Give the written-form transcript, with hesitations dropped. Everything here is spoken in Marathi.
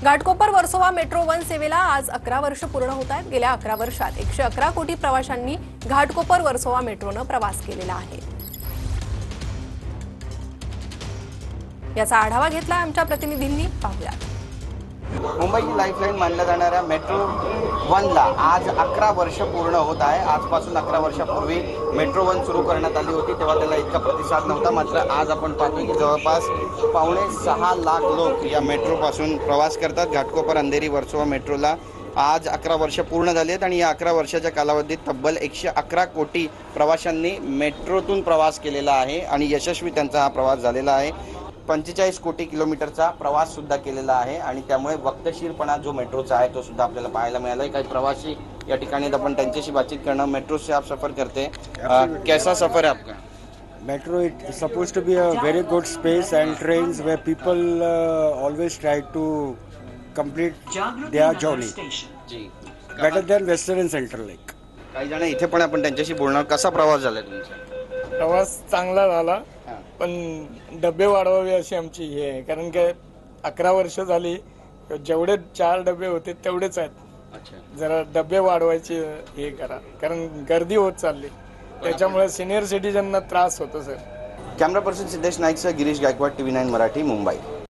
घाटकोपर वर्सोवा मेट्रो 1 सेवेला आज 11 वर्ष पूर्ण होत आहेत। गेल्या 11 वर्षात 111 कोटी प्रवाशांनी घाटकोपर वर्सोवा मेट्रोने प्रवास केलेला आहे। याचा आढावा घेतला आमच्या प्रतिनिधींनी, पाहूया। मुंबईची लाईफलाईन मानल्या जाणाऱ्या मेट्रो 1ला आज 11 वर्ष पूर्ण होत आहे। आजपासून 11 वर्षापूर्वी मेट्रो 1 सुरू करण्यात आली होती, तेव्हा त्याला इतका प्रतिसाद नव्हता। मात्र आज आपण पाहतो की जवळपास 5.6 लाख लोक या मेट्रोपासून प्रवास करतात। घाटकोपर अंधेरी वर्सोवा मेट्रोला आज 11 वर्ष पूर्ण झाली आहेत आणि या 11 वर्षाच्या कालावधीत तब्बल 111 कोटी प्रवाशांनी मेट्रोतून प्रवास केलेला आहे आणि यशस्वी त्यांचा हा प्रवास झालेला आहे। 45 कोटी किलोमीटरचा प्रवास सुद्धा केलेला आहे आणि त्यामुळे वक्तशीरपणा जो मेट्रोचा आहे तो सुद्धा आपल्याला पाहायला मिळाला। काही प्रवासी या ठिकाणी आपण त्यांच्याशी बातचीत करणार। मेट्रो से आप सफर करते हैं, कैसा सफर है आपका? Metro is supposed to be a very good space and trains where people always try to complete their journey G better than Western and Central like. काही जण इथे पण आपण त्यांच्याशी बोलणार। कसा प्रवास झाला तुमचा? प्रवास चांगला झाला, पण डबे वाढवावे अशी आमची हे आहे, कारण की 11 वर्ष झाली जेवढे 4 डबे होते तेवढेच आहेत। जरा डबे वाढवायचे हे करा, कारण गर्दी होत चालली, त्याच्यामुळे सिनियर सिटीजनना त्रास होतो सर। कॅमेरा पर्सन सिद्धेश नाईकसह गिरीश गायकवाड, TV9 मराठी, मुंबई।